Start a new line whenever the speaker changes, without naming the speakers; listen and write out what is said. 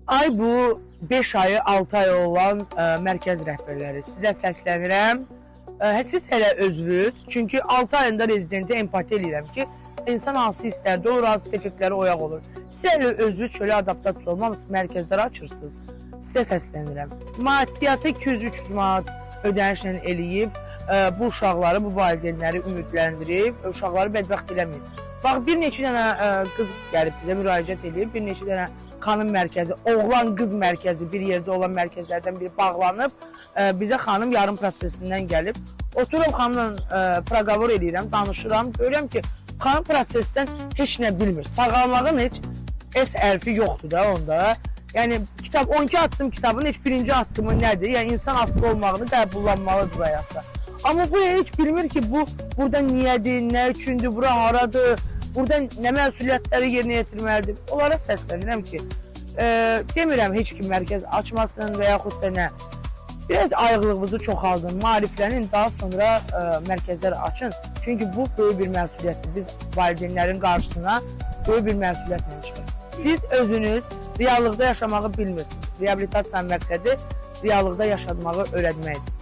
Ay bu 5 ayı 6 ay olan mərkəz rəhbərləri sizə səslənirəm. Siz hələ özünüz, çünki 6 ayında rezidentə empati eləyirəm ki, insan hansı hisslərdə olur, hansı defektləri oyaq olur. Siz hələ özünüz çölə adaptasiya olmamış mərkəzləri açırsınız. Sizə səslənirəm. Maddiyyatı 200-300 manat ödənişlə eləyib, bu uşaqları, bu valideynləri ümidləndirib, uşaqları bədbəxt eləməyib. Bax, bir neçə dənə qız gəlib bizə müraciət edib, bir neçə dənə xanım mərkəzi, oğlan-qız mərkəzi bir yerdə olan mərkəzlərdən biri bağlanıb, bizə xanım yarım prosesindən gəlib. Oturup xanımla proqavor eləyirəm, danışıram, görürəm ki, xanım prosesdən heç nə bilmir. Sağalmağın heç S hərfi yoxdur da onda. Yəni, 12 addım kitabın heç birinci addımı nədir? Yəni, insan asılı olmağını qəbullanmalıdır bu həyatda. Amma bu heç bilmir ki, bu burada niyədir, nə üçündür, bura haradır, burada nə məsuliyyətləri yerinə yetirməlidir. Onlara səslənirəm ki, demirəm heç kim mərkəz açmasın və yaxud da nə. Biraz ayıqlığınızı çoxaldın, maariflənin, daha sonra mərkəzlər açın. Çünki bu böyük bir məsuliyyətdir. Biz valideynlərin qarşısına böyük bir məsuliyyətlə çıxırıq. Siz özünüz reallıqda yaşamağı bilmirsiniz. Reabilitasiyanın məqsədi reallıqda yaşatmağı öyrətməkdir.